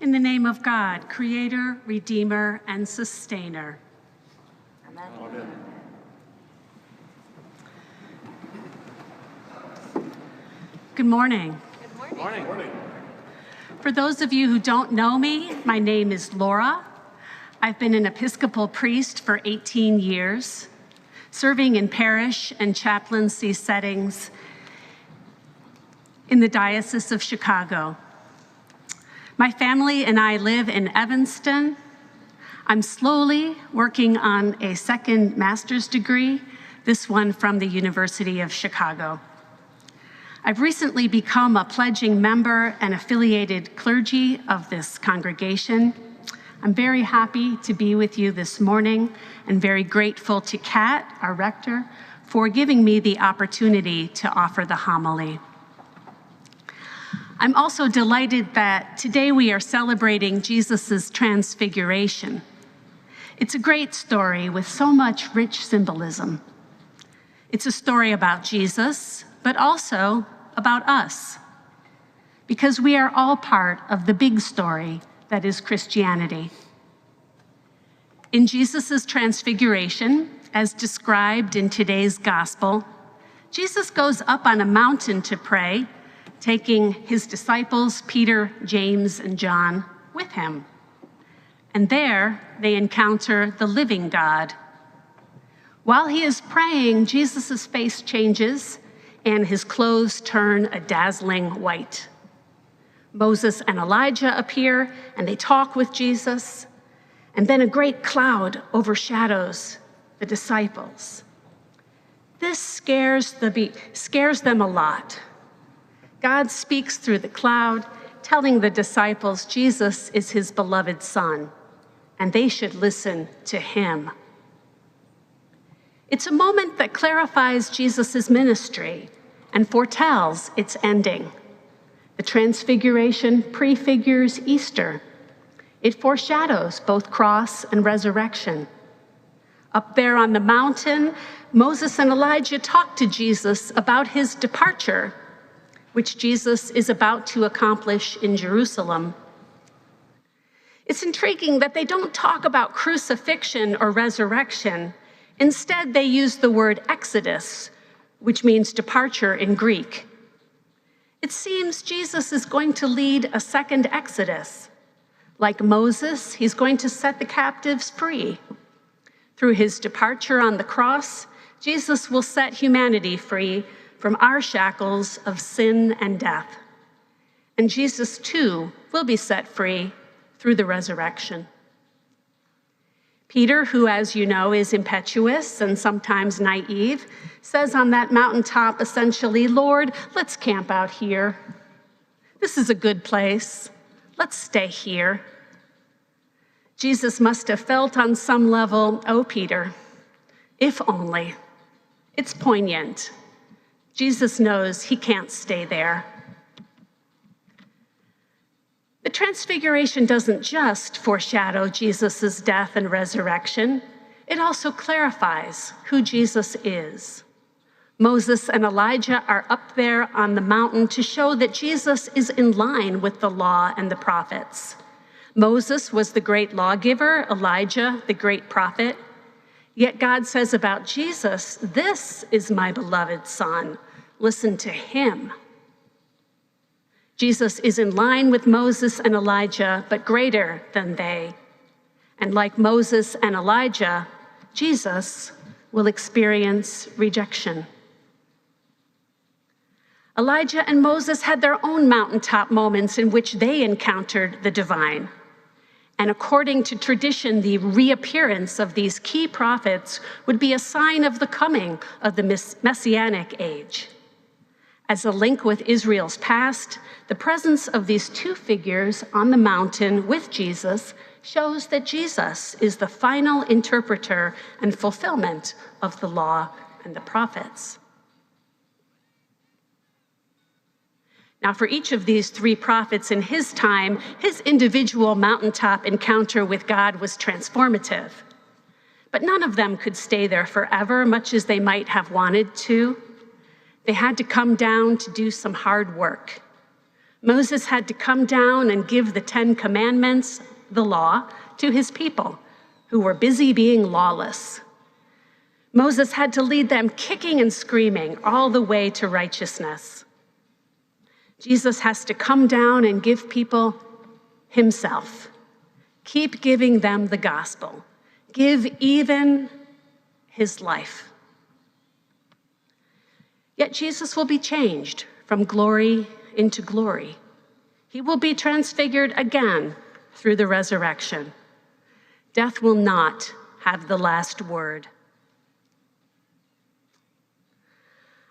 In the name of God, Creator, Redeemer, and Sustainer. Amen. Amen. Good morning. Good morning. Good morning. For those of you who don't know me, my name is Laura. I've been an Episcopal priest for 18 years, serving in parish and chaplaincy settings in the Diocese of Chicago. My family and I live in Evanston. I'm slowly working on a second master's degree, this one from the University of Chicago. I've recently become a pledging member and affiliated clergy of this congregation. I'm very happy to be with you this morning and very grateful to Kat, our rector, for giving me the opportunity to offer the homily. I'm also delighted that today we are celebrating Jesus' Transfiguration. It's a great story with so much rich symbolism. It's a story about Jesus, but also about us, because we are all part of the big story that is Christianity. In Jesus' Transfiguration, as described in today's gospel, Jesus goes up on a mountain to pray, taking his disciples, Peter, James, and John, with him. And there they encounter the living God. While he is praying, Jesus' face changes and his clothes turn a dazzling white. Moses and Elijah appear and they talk with Jesus, and then a great cloud overshadows the disciples. This scares them a lot. God speaks through the cloud, telling the disciples Jesus is his beloved Son, and they should listen to him. It's a moment that clarifies Jesus' ministry and foretells its ending. The Transfiguration prefigures Easter. It foreshadows both cross and resurrection. Up there on the mountain, Moses and Elijah talk to Jesus about his departure, which Jesus is about to accomplish in Jerusalem. It's intriguing that they don't talk about crucifixion or resurrection. Instead, they use the word exodus, which means departure in Greek. It seems Jesus is going to lead a second exodus. Like Moses, he's going to set the captives free. Through his departure on the cross, Jesus will set humanity free from our shackles of sin and death. And Jesus, too, will be set free through the resurrection. Peter, who, as you know, is impetuous and sometimes naive, says on that mountaintop essentially, "Lord, let's camp out here. This is a good place. Let's stay here." Jesus must have felt on some level, "Oh, Peter, if only." It's poignant. Jesus knows he can't stay there. The Transfiguration doesn't just foreshadow Jesus' death and resurrection, it also clarifies who Jesus is. Moses and Elijah are up there on the mountain to show that Jesus is in line with the law and the prophets. Moses was the great lawgiver, Elijah the great prophet. Yet God says about Jesus, "This is my beloved Son. Listen to him." Jesus is in line with Moses and Elijah, but greater than they. And like Moses and Elijah, Jesus will experience rejection. Elijah and Moses had their own mountaintop moments in which they encountered the divine. And according to tradition, the reappearance of these key prophets would be a sign of the coming of the Messianic age. As a link with Israel's past, the presence of these two figures on the mountain with Jesus shows that Jesus is the final interpreter and fulfillment of the law and the prophets. Now, for each of these three prophets in his time, his individual mountaintop encounter with God was transformative. But none of them could stay there forever, much as they might have wanted to. They had to come down to do some hard work. Moses had to come down and give the 10 Commandments, the law, to his people who were busy being lawless. Moses had to lead them kicking and screaming all the way to righteousness. Jesus has to come down and give people himself. Keep giving them the gospel. Give even his life. Yet Jesus will be changed from glory into glory. He will be transfigured again through the resurrection. Death will not have the last word.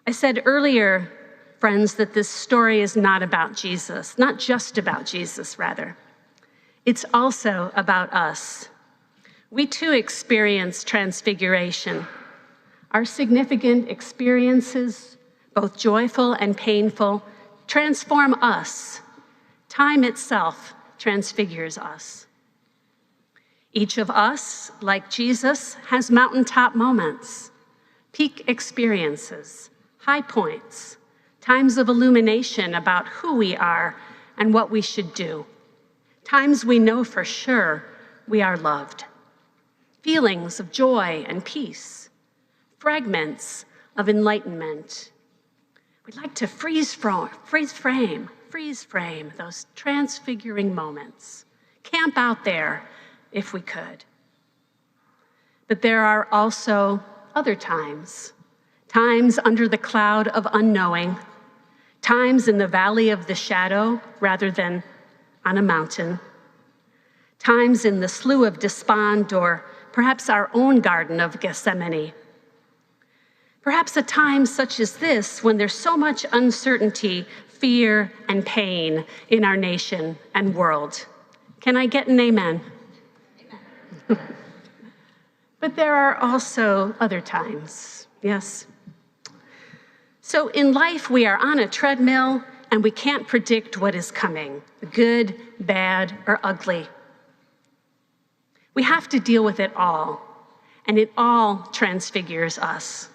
I said earlier, friends, that this story is not about Jesus, not just about Jesus, rather. It's also about us. We too experience transfiguration. Our significant experiences, both joyful and painful, transform us. Time itself transfigures us. Each of us, like Jesus, has mountaintop moments, peak experiences, high points, times of illumination about who we are and what we should do, times we know for sure we are loved, feelings of joy and peace, fragments of enlightenment. We'd like to freeze frame those transfiguring moments, camp out there if we could. But there are also other times under the cloud of unknowing, times in the valley of the shadow rather than on a mountain, times in the slough of despond or perhaps our own Garden of Gethsemane. Perhaps a time such as this when there's so much uncertainty, fear, and pain in our nation and world. Can I get an amen? But there are also other times, yes? So in life, we are on a treadmill and we can't predict what is coming, good, bad, or ugly. We have to deal with it all, and it all transfigures us.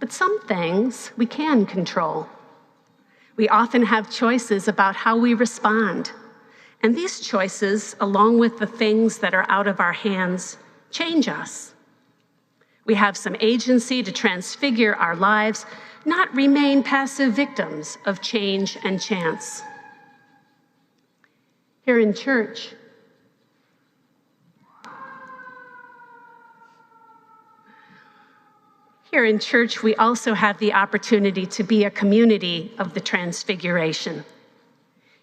But some things we can control. We often have choices about how we respond, and these choices, along with the things that are out of our hands, change us. We have some agency to transfigure our lives, not remain passive victims of change and chance. Here in church, we also have the opportunity to be a community of the transfiguration.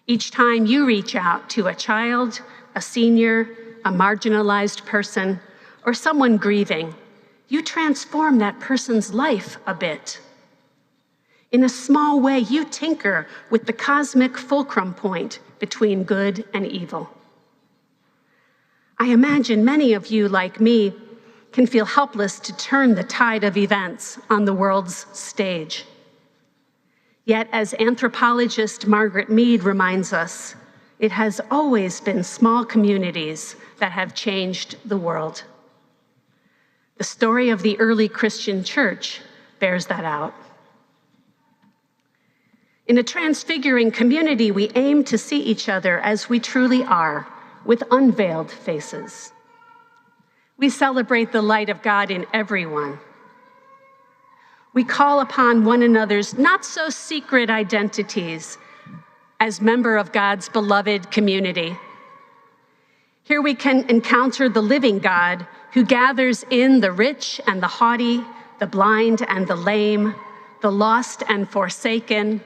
Each time you reach out to a child, a senior, a marginalized person, or someone grieving, you transform that person's life a bit. In a small way, you tinker with the cosmic fulcrum point between good and evil. I imagine many of you, like me, can feel helpless to turn the tide of events on the world's stage. Yet, as anthropologist Margaret Mead reminds us, it has always been small communities that have changed the world. The story of the early Christian church bears that out. In a transfiguring community, we aim to see each other as we truly are, with unveiled faces. We celebrate the light of God in everyone. We call upon one another's not-so-secret identities as member of God's beloved community. Here we can encounter the living God who gathers in the rich and the haughty, the blind and the lame, the lost and forsaken,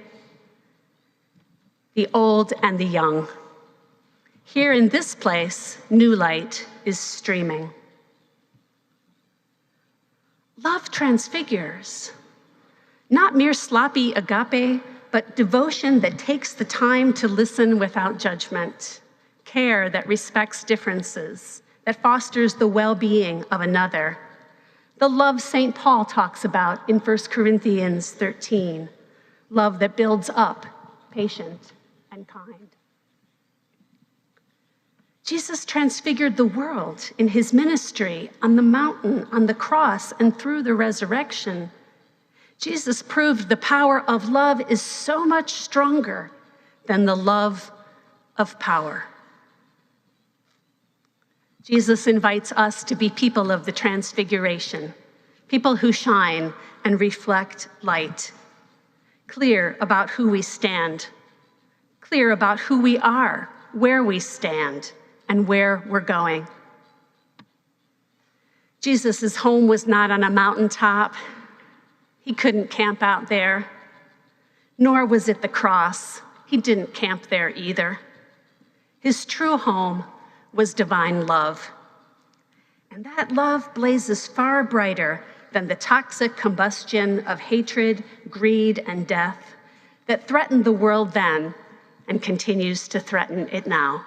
the old and the young. Here in this place, new light is streaming. Love transfigures, not mere sloppy agape, but devotion that takes the time to listen without judgment, care that respects differences, that fosters the well-being of another. The love St. Paul talks about in 1 Corinthians 13, love that builds up, patient and kind. Jesus transfigured the world in his ministry, on the mountain, on the cross, and through the resurrection. Jesus proved the power of love is so much stronger than the love of power. Jesus invites us to be people of the Transfiguration, people who shine and reflect light, clear about who we stand, clear about who we are, where we stand, and where we're going. Jesus' home was not on a mountaintop. He couldn't camp out there, nor was it the cross. He didn't camp there either. His true home was divine love. And that love blazes far brighter than the toxic combustion of hatred, greed, and death that threatened the world then and continues to threaten it now.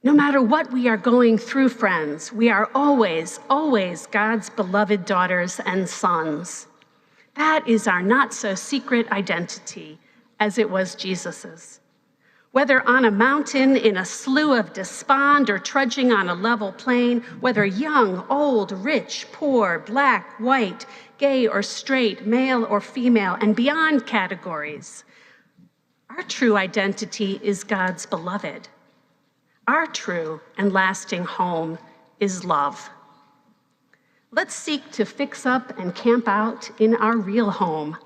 No matter what we are going through, friends, we are always, always God's beloved daughters and sons. That is our not-so-secret identity, as it was Jesus's. Whether on a mountain in a slough of despond or trudging on a level plain, whether young, old, rich, poor, black, white, gay or straight, male or female, and beyond categories, our true identity is God's beloved. Our true and lasting home is love. Let's seek to fix up and camp out in our real home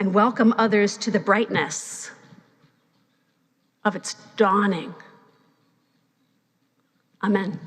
and welcome others to the brightness of its dawning. Amen.